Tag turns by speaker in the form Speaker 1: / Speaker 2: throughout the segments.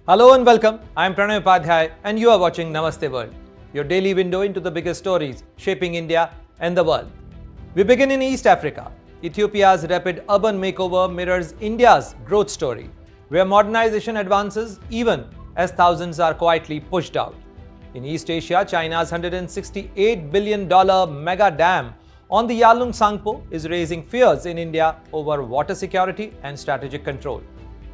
Speaker 1: Hello and welcome. I am Pranay Upadhyay and you are watching Namaste World, your daily window into the biggest stories shaping India and the world. We begin in East Africa. Ethiopia's rapid urban makeover mirrors India's growth story, where modernization advances even as thousands are quietly pushed out. In East Asia, China's $168 billion mega dam on the Yarlung Tsangpo is raising fears in India over water security and strategic control.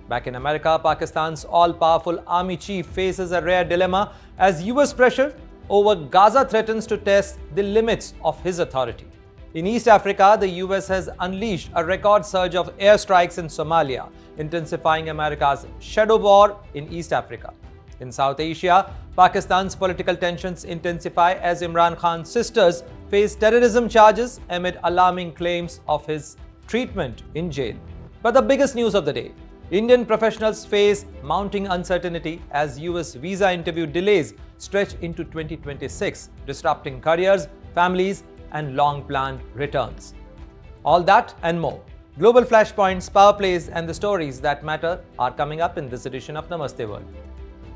Speaker 1: Back in America, Pakistan's all-powerful army chief faces a rare dilemma as US pressure over Gaza threatens to test the limits of his authority. In East Africa, the US has unleashed a record surge of airstrikes in Somalia, intensifying America's shadow war in East Africa. In South Asia, Pakistan's political tensions intensify as Imran Khan's sisters face terrorism charges amid alarming claims of his treatment in jail. But the biggest news of the day: Indian professionals face mounting uncertainty as US visa interview delays stretch into 2026, disrupting careers, families, and long-planned returns. All that and more. Global flashpoints, power plays, and the stories that matter are coming up in this edition of Namaste World.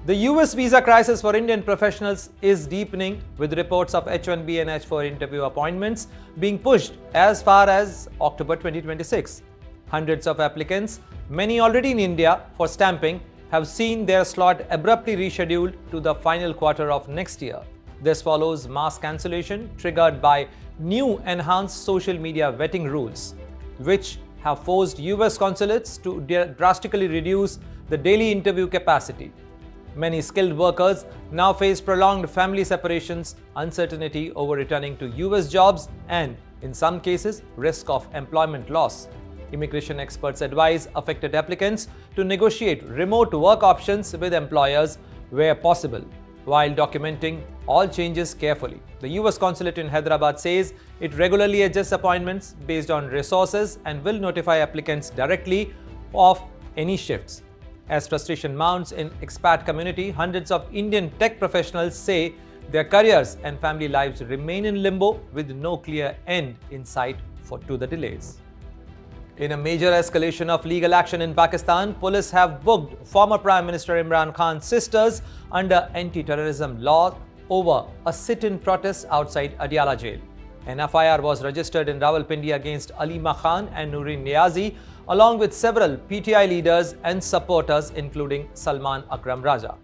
Speaker 1: The US visa crisis for Indian professionals is deepening, with reports of H1B and H4 interview appointments being pushed as far as October 2026. Hundreds of applicants, many already in India for stamping, have seen their slot abruptly rescheduled to the final quarter of next year. This follows mass cancellation triggered by new enhanced social media vetting rules, which have forced US consulates to drastically reduce the daily interview capacity. Many skilled workers now face prolonged family separations, uncertainty over returning to US jobs, and, in some cases, risk of employment loss. Immigration experts advise affected applicants to negotiate remote work options with employers where possible, while documenting all changes carefully. The US consulate in Hyderabad says it regularly adjusts appointments based on resources and will notify applicants directly of any shifts. As frustration mounts in expat community, hundreds of Indian tech professionals say their careers and family lives remain in limbo with no clear end in sight to the delays. In a major escalation of legal action in Pakistan, police have booked former Prime Minister Imran Khan's sisters under anti-terrorism law over a sit-in protest outside Adiala Jail. An FIR was registered in Rawalpindi against Alima Khan and Noreen Niazi, along with several PTI leaders and supporters including Salman Akram Raja.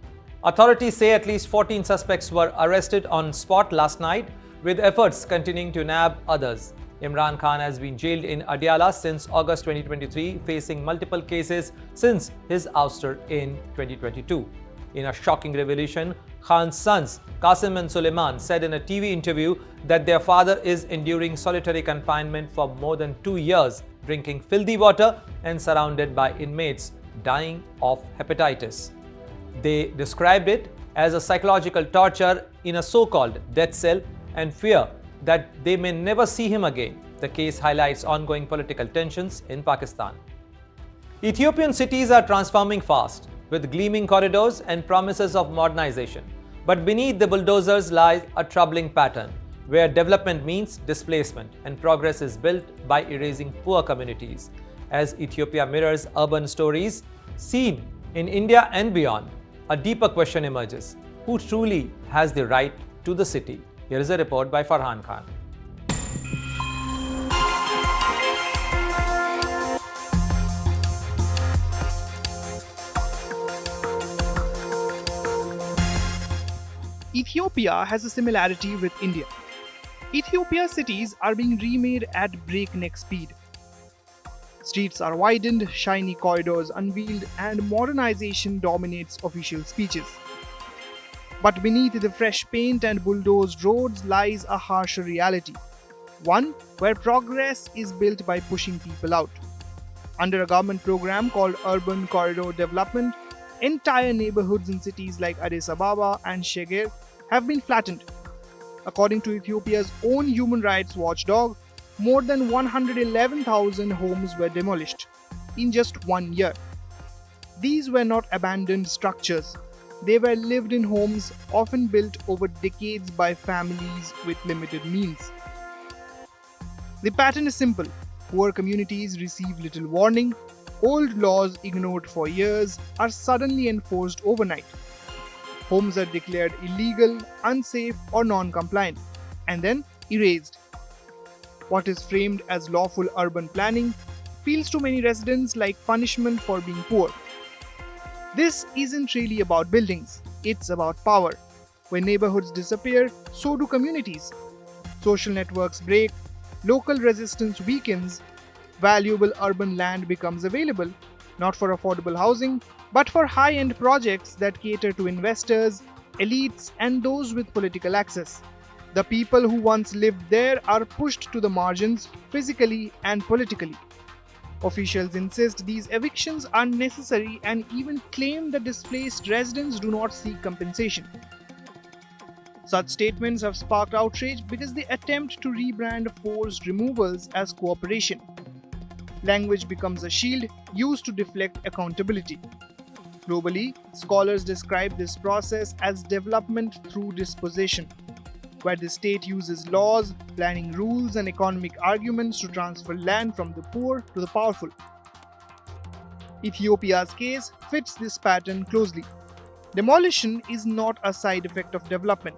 Speaker 1: Authorities say at least 14 suspects were arrested on spot last night, with efforts continuing to nab others. Imran Khan has been jailed in Adiala since August 2023, facing multiple cases since his ouster in 2022. In a shocking revelation, Khan's sons, Qasim and Suleiman, said in a TV interview that their father is enduring solitary confinement for more than 2 years, drinking filthy water and surrounded by inmates dying of hepatitis. They described it as a psychological torture in a so-called death cell and fear that they may never see him again. The case highlights ongoing political tensions in Pakistan. Ethiopian cities are transforming fast, with gleaming corridors and promises of modernization. But beneath the bulldozers lies a troubling pattern, where development means displacement and progress is built by erasing poor communities. As Ethiopia mirrors urban stories seen in India and beyond, a deeper question emerges: who truly has the right to the city? Here is a report by Farhan Khan.
Speaker 2: Ethiopia has a similarity with India. Ethiopia's cities are being remade at breakneck speed. Streets are widened, shiny corridors unveiled, and modernization dominates official speeches. But beneath the fresh paint and bulldozed roads lies a harsher reality, one where progress is built by pushing people out. Under a government program called Urban Corridor Development, entire neighborhoods in cities like Addis Ababa and Shegher have been flattened. According to Ethiopia's own human rights watchdog, more than 111,000 homes were demolished in just 1 year. These were not abandoned structures. They were lived in homes often built over decades by families with limited means. The pattern is simple. Poor communities receive little warning, Old laws ignored for years are suddenly enforced overnight. Homes are declared illegal, unsafe, or non-compliant, and then erased. What is framed as lawful urban planning feels to many residents like punishment for being poor. This isn't really about buildings, it's about power. When neighborhoods disappear, so do communities. Social networks break, local resistance weakens, valuable urban land becomes available, not for affordable housing, but for high-end projects that cater to investors, elites, and those with political access. The people who once lived there are pushed to the margins physically and politically. Officials insist these evictions are necessary and even claim that displaced residents do not seek compensation. Such statements have sparked outrage because they attempt to rebrand forced removals as cooperation. Language becomes a shield used to deflect accountability. Globally, scholars describe this process as development through dispossession, where the state uses laws, planning rules, and economic arguments to transfer land from the poor to the powerful. Ethiopia's case fits this pattern closely. Demolition is not a side effect of development.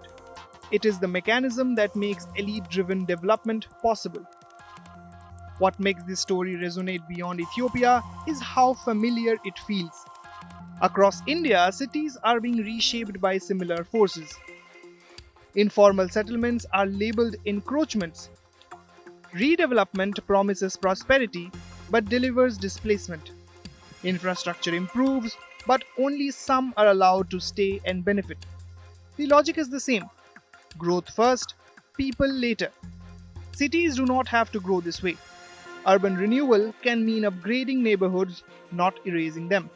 Speaker 2: It is the mechanism that makes elite-driven development possible. What makes this story resonate beyond Ethiopia is how familiar it feels. Across India, cities are being reshaped by similar forces. Informal settlements are labeled encroachments. Redevelopment promises prosperity but delivers displacement. Infrastructure improves, but only some are allowed to stay and benefit. The logic is the same: growth first, people later. Cities do not have to grow this way. Urban renewal can mean upgrading neighborhoods, not erasing them.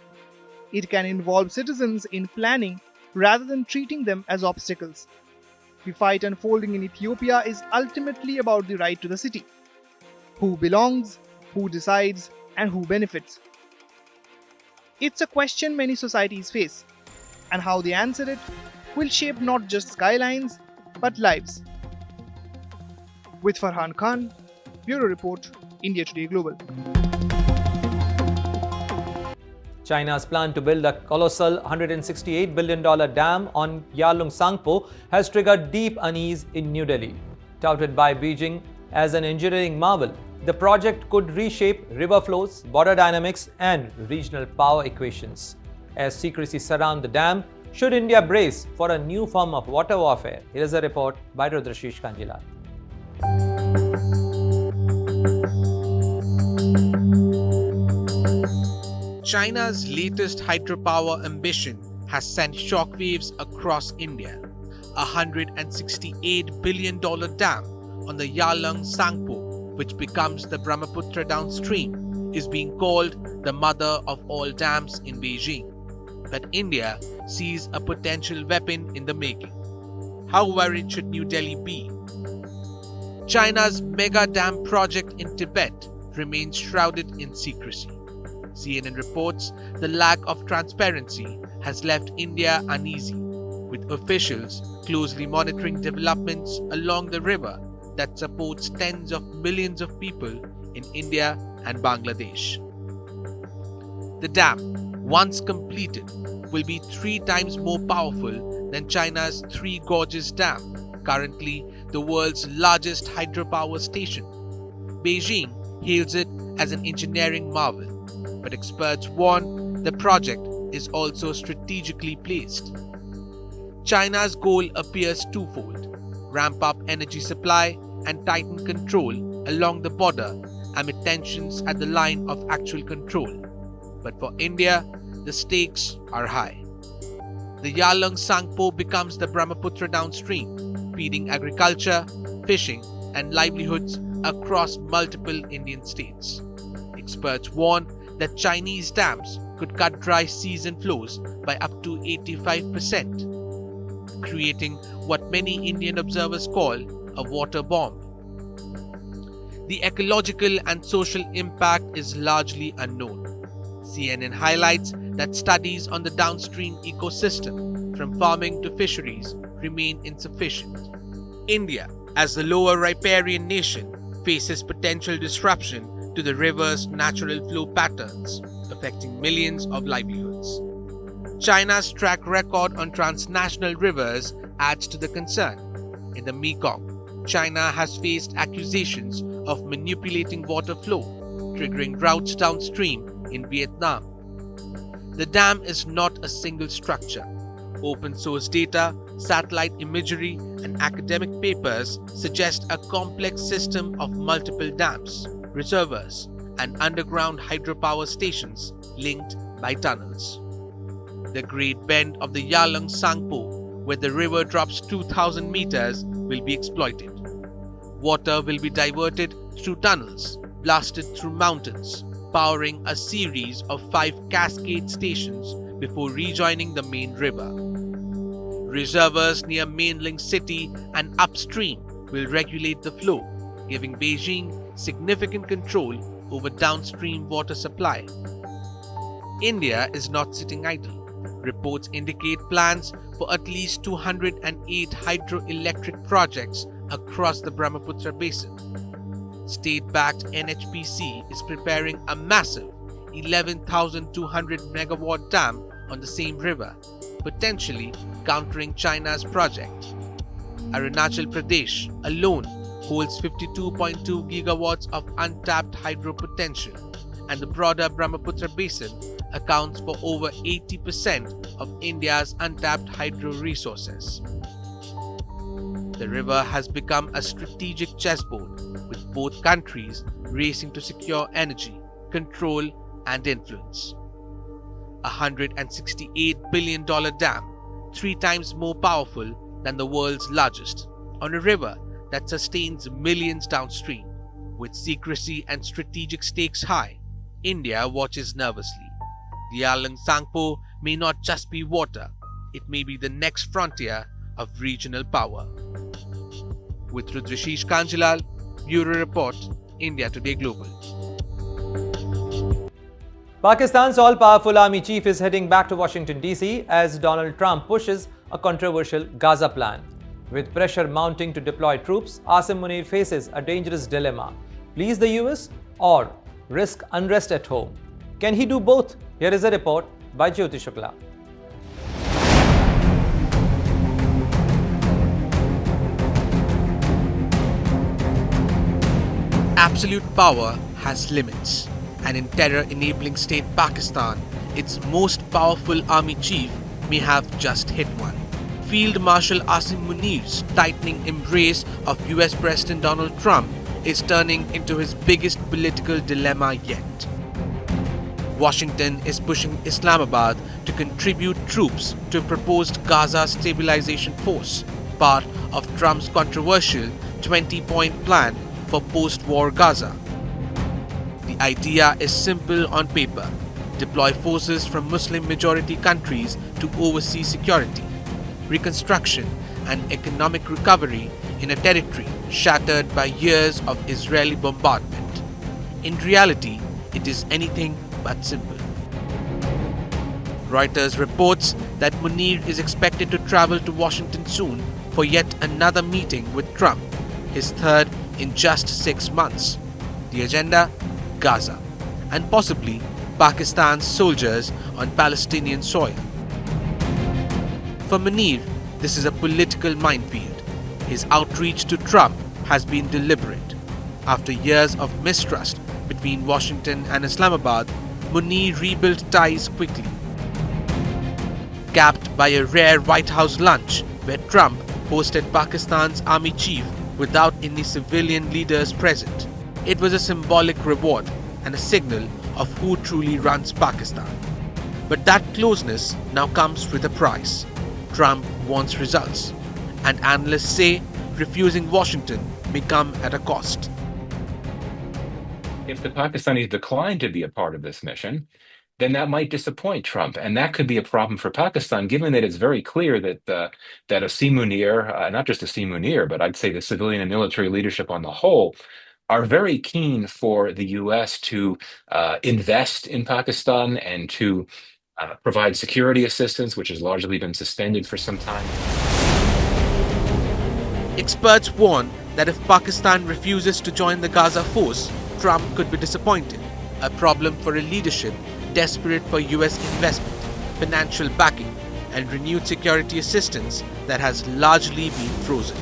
Speaker 2: It can involve citizens in planning rather than treating them as obstacles. The fight unfolding in Ethiopia is ultimately about the right to the city. Who belongs, who decides, and who benefits? It's a question many societies face, and how they answer it will shape not just skylines, but lives. With Farhan Khan, Bureau Report, India Today Global.
Speaker 1: China's plan to build a colossal $168 billion dam on Yarlung Tsangpo has triggered deep unease in New Delhi. Touted by Beijing as an engineering marvel, the project could reshape river flows, border dynamics, and regional power equations. As secrecy surrounds the dam, should India brace for a new form of water warfare? Here is a report by Rudrashish Kanjilal.
Speaker 3: China's latest hydropower ambition has sent shockwaves across India. A $168 billion dam on the Yarlung Tsangpo, which becomes the Brahmaputra downstream, is being called the mother of all dams in Beijing. But India sees a potential weapon in the making. How worried should New Delhi be? China's mega dam project in Tibet remains shrouded in secrecy. CNN reports the lack of transparency has left India uneasy, with officials closely monitoring developments along the river that supports tens of millions of people in India and Bangladesh. The dam, once completed, will be 3 times more powerful than China's Three Gorges Dam, currently the world's largest hydropower station. Beijing hails it as an engineering marvel, but experts warn the project is also strategically placed. China's goal appears twofold: ramp up energy supply and tighten control along the border amid tensions at the line of actual control. But for India, the stakes are high. The Yarlung Tsangpo becomes the Brahmaputra downstream, feeding agriculture, fishing, and livelihoods across multiple Indian states. Experts warn that Chinese dams could cut dry season flows by up to 85%, creating what many Indian observers call a water bomb. The ecological and social impact is largely unknown. CNN highlights that studies on the downstream ecosystem, from farming to fisheries, remain insufficient. India, as the lower riparian nation, faces potential disruption to the river's natural flow patterns. affecting millions of livelihoods. China's track record on transnational rivers adds to the concern. In the Mekong, China has faced accusations of manipulating water flow, triggering droughts downstream in Vietnam. The dam is not a single structure. Open source data, satellite imagery, and academic papers suggest a complex system of multiple dams, reservoirs, and underground hydropower stations linked by tunnels. The Great Bend of the Yarlung Tsangpo, where the river drops 2,000 meters, will be exploited. Water will be diverted through tunnels, blasted through mountains, powering a series of 5 cascade stations before rejoining the main river. Reservoirs near Mainling City and upstream will regulate the flow, giving Beijing significant control over downstream water supply. India is not sitting idle. Reports indicate plans for at least 208 hydroelectric projects across the Brahmaputra basin. State-backed NHPC is preparing a massive 11,200 megawatt dam on the same river, potentially countering China's project. Arunachal Pradesh alone holds 52.2 gigawatts of untapped hydro potential, and the broader Brahmaputra basin accounts for over 80% of India's untapped hydro resources. The river has become a strategic chessboard, with both countries racing to secure energy, control, and influence. A $168 billion dam, 3 times more powerful than the world's largest, on a river that sustains millions downstream. With secrecy and strategic stakes high, India watches nervously. The Yarlung Tsangpo may not just be water, it may be the next frontier of regional power. With Rudrishish Kanjilal, Bureau Report, India Today Global.
Speaker 1: Pakistan's all-powerful army chief is heading back to Washington, D.C. as Donald Trump pushes a controversial Gaza plan. With pressure mounting to deploy troops, Asim Munir faces a dangerous dilemma: please the US or risk unrest at home. Can he do both? Here is a report by Jyoti Shukla.
Speaker 3: Absolute power has limits, and in terror-enabling state Pakistan, its most powerful army chief may have just hit one. Field Marshal Asim Munir's tightening embrace of US President Donald Trump is turning into his biggest political dilemma yet. Washington is pushing Islamabad to contribute troops to a proposed Gaza stabilization force, part of Trump's controversial 20-point plan for post-war Gaza. The idea is simple on paper: deploy forces from Muslim-majority countries to oversee security, reconstruction, and economic recovery in a territory shattered by years of Israeli bombardment. In reality, it is anything but simple. Reuters reports that Munir is expected to travel to Washington soon for yet another meeting with Trump, his third in just 6 months. The agenda? Gaza, and possibly Pakistan's soldiers on Palestinian soil. For Munir, this is a political minefield. His outreach to Trump has been deliberate. After years of mistrust between Washington and Islamabad, Munir rebuilt ties quickly. Capped by a rare White House lunch where Trump hosted Pakistan's army chief without any civilian leaders present, it was a symbolic reward and a signal of who truly runs Pakistan. But that closeness now comes with a price. Trump wants results, and analysts say refusing Washington may come at a cost.
Speaker 4: If the Pakistanis decline to be a part of this mission, then that might disappoint Trump, and that could be a problem for Pakistan, given that it's very clear that Asim Munir, not just Asim Munir, but I'd say the civilian and military leadership on the whole, are very keen for the U.S. to invest in Pakistan and to provide security assistance, which has largely been suspended for some time.
Speaker 3: Experts warn that if Pakistan refuses to join the Gaza force, Trump could be disappointed, a problem for a leadership desperate for US investment, financial backing, and renewed security assistance that has largely been frozen.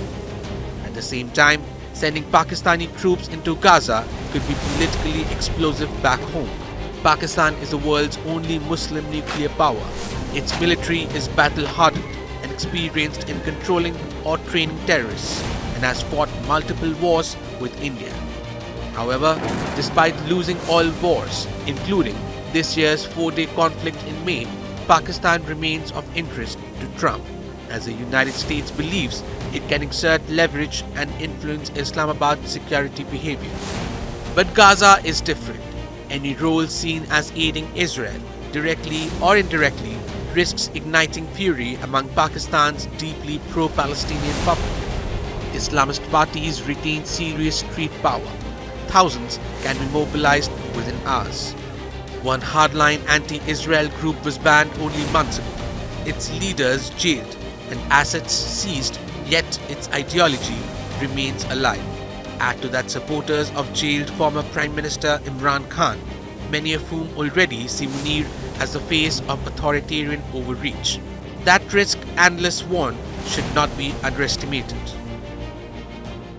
Speaker 3: At the same time, sending Pakistani troops into Gaza could be politically explosive back home. Pakistan is the world's only Muslim nuclear power. Its military is battle-hardened and experienced in controlling or training terrorists, and has fought multiple wars with India. However, despite losing all wars, including this year's 4-day conflict in May, Pakistan remains of interest to Trump, as the United States believes it can exert leverage and influence Islamabad's security behavior. But Gaza is different. Any role seen as aiding Israel, directly or indirectly, risks igniting fury among Pakistan's deeply pro-Palestinian public. Islamist parties retain serious street power. Thousands can be mobilized within hours. One hardline anti-Israel group was banned only months ago, its leaders jailed and assets seized, yet its ideology remains alive. Add to that supporters of jailed former Prime Minister Imran Khan, many of whom already see Munir as the face of authoritarian overreach. That risk, analysts warn, should not be underestimated.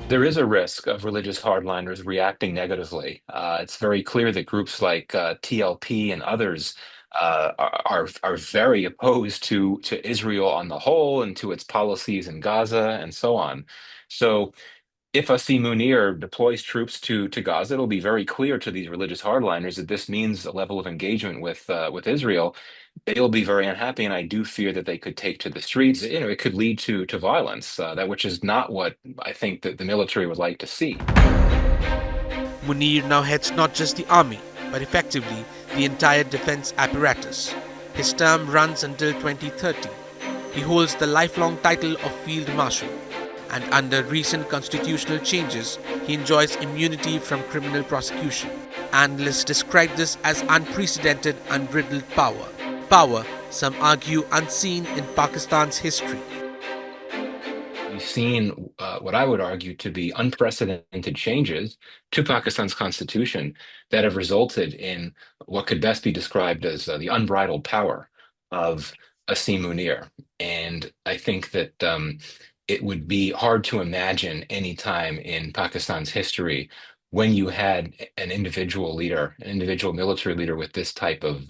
Speaker 4: There is a risk of religious hardliners reacting negatively. It's very clear that groups like TLP and others are very opposed to Israel on the whole and to its policies in Gaza and so on. So if Asim Munir deploys troops to Gaza, it'll be very clear to these religious hardliners that this means a level of engagement with Israel. They'll be very unhappy, and I do fear that they could take to the streets. It could lead to violence, that which is not what I think that the military would like to see.
Speaker 3: Munir now heads not just the army, but effectively the entire defense apparatus. His term runs until 2030. He holds the lifelong title of Field Marshal, and under recent constitutional changes, he enjoys immunity from criminal prosecution. Analysts describe this as unprecedented, unbridled power. Power, some argue, unseen in Pakistan's history.
Speaker 4: We've seen what I would argue to be unprecedented changes to Pakistan's constitution that have resulted in what could best be described as the unbridled power of Asim Munir. And I think that it would be hard to imagine any time in Pakistan's history when you had an individual leader, an individual military leader with this type of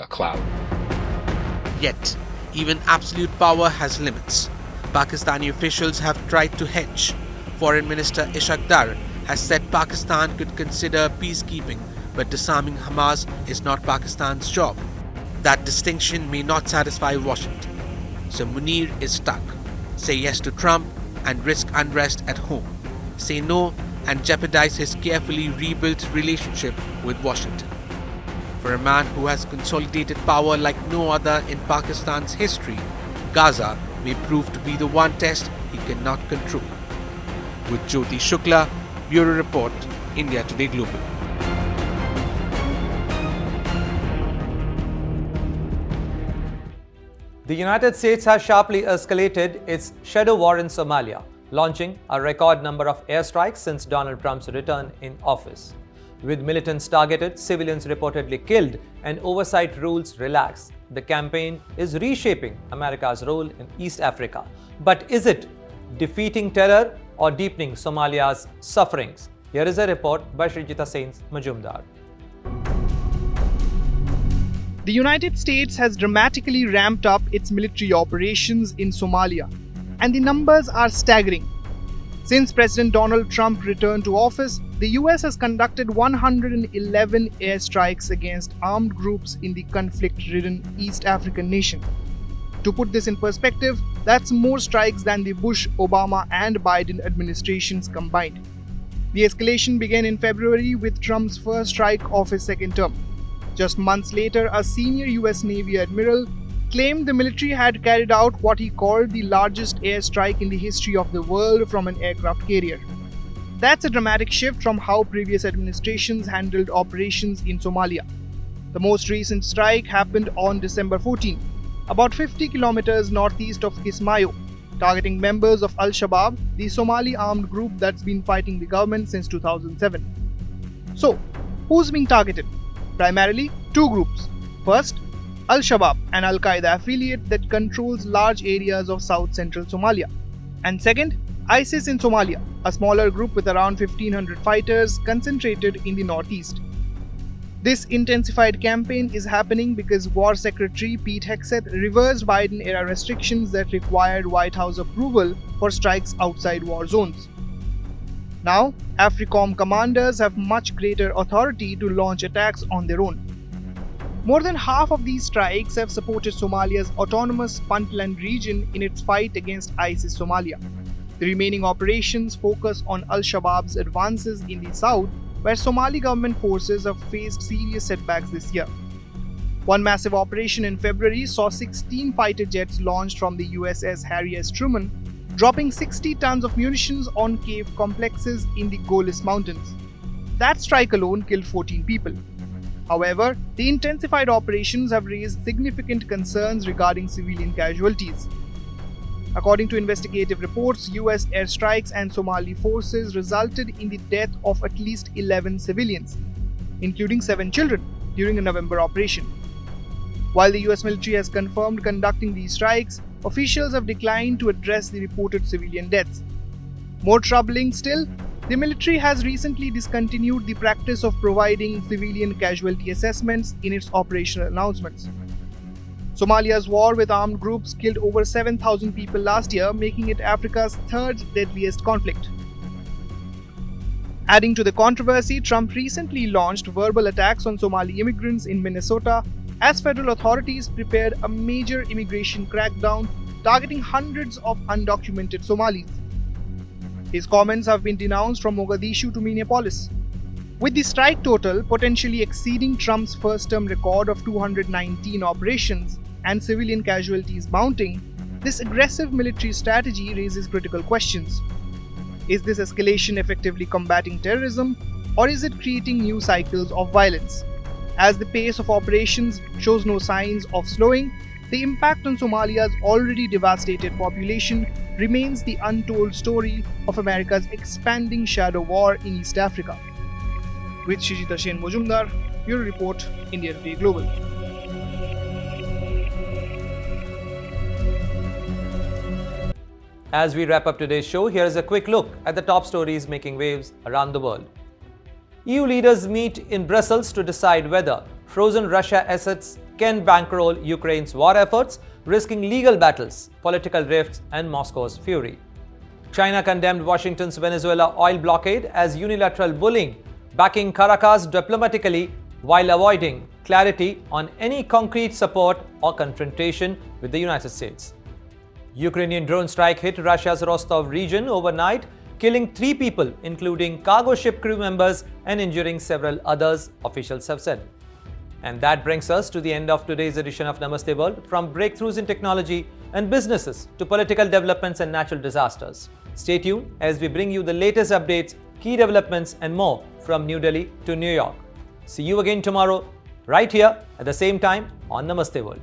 Speaker 4: clout.
Speaker 3: Yet, even absolute power has limits. Pakistani officials have tried to hedge. Foreign Minister Ishaq Dar has said Pakistan could consider peacekeeping, but disarming Hamas is not Pakistan's job. That distinction may not satisfy Washington. So Munir is stuck. Say yes to Trump and risk unrest at home. Say no and jeopardize his carefully rebuilt relationship with Washington. For a man who has consolidated power like no other in Pakistan's history, Gaza may prove to be the one test he cannot control. With Jyoti Shukla, Bureau Report, India Today Global.
Speaker 1: The United States has sharply escalated its shadow war in Somalia, launching a record number of airstrikes since Donald Trump's return in office. With militants targeted, civilians reportedly killed, and oversight rules relaxed, the campaign is reshaping America's role in East Africa. But is it defeating terror or deepening Somalia's sufferings? Here is a report by Srijita Sains Majumdar.
Speaker 2: The United States has dramatically ramped up its military operations in Somalia, and the numbers are staggering. Since President Donald Trump returned to office, the US has conducted 111 airstrikes against armed groups in the conflict-ridden East African nation. To put this in perspective, that's more strikes than the Bush, Obama, and Biden administrations combined. The escalation began in February with Trump's first strike of his second term. Just months later, a senior US Navy admiral claimed the military had carried out what he called the largest airstrike in the history of the world from an aircraft carrier. That's a dramatic shift from how previous administrations handled operations in Somalia. The most recent strike happened on December 14, about 50 kilometers northeast of Kismayo, targeting members of Al-Shabaab, the Somali armed group that's been fighting the government since 2007. So, who's being targeted? primarily two groups. First, Al-Shabaab, an Al-Qaeda affiliate that controls large areas of south-central Somalia. And second, ISIS in Somalia, a smaller group with around 1,500 fighters concentrated in the northeast. This intensified campaign is happening because War Secretary Pete Hegseth reversed Biden-era restrictions that required White House approval for strikes outside war zones. Now, AFRICOM commanders have much greater authority to launch attacks on their own. More than half of these strikes have supported Somalia's autonomous Puntland region in its fight against ISIS Somalia. The remaining operations focus on Al-Shabaab's advances in the south, where Somali government forces have faced serious setbacks this year. One massive operation in February saw 16 fighter jets launched from the USS Harry S. Truman, dropping 60 tons of munitions on cave complexes in the Golis Mountains. That strike alone killed 14 people. However, the intensified operations have raised significant concerns regarding civilian casualties. According to investigative reports, US airstrikes and Somali forces resulted in the death of at least 11 civilians, including 7 children, during a November operation. While the US military has confirmed conducting these strikes, officials have declined to address the reported civilian deaths. More troubling still, the military has recently discontinued the practice of providing civilian casualty assessments in its operational announcements. Somalia's war with armed groups killed over 7,000 people last year, making it Africa's third deadliest conflict. Adding to the controversy, Trump recently launched verbal attacks on Somali immigrants in Minnesota as federal authorities prepared a major immigration crackdown targeting hundreds of undocumented Somalis. His comments have been denounced from Mogadishu to Minneapolis. With the strike total potentially exceeding Trump's first-term record of 219 operations and civilian casualties mounting, this aggressive military strategy raises critical questions. Is this escalation effectively combating terrorism, or is it creating new cycles of violence? As the pace of operations shows no signs of slowing, the impact on Somalia's already devastated population remains the untold story of America's expanding shadow war in East Africa. With Shijita Sen Mojumdar, Bureau Report, India Today Global.
Speaker 1: As we wrap up today's show, here is a quick look at the top stories making waves around the world. EU leaders meet in Brussels to decide whether frozen Russia assets can bankroll Ukraine's war efforts, risking legal battles, political rifts, and Moscow's fury. China condemned Washington's Venezuela oil blockade as unilateral bullying, backing Caracas diplomatically while avoiding clarity on any concrete support or confrontation with the United States. Ukrainian drone strike hit Russia's Rostov region overnight, killing 3 people, including cargo ship crew members, and injuring several others, officials have said. And that brings us to the end of today's edition of Namaste World. From breakthroughs in technology and businesses to political developments and natural disasters. Stay tuned as we bring you the latest updates, key developments, and more from New Delhi to New York. See you again tomorrow, right here at the same time on Namaste World.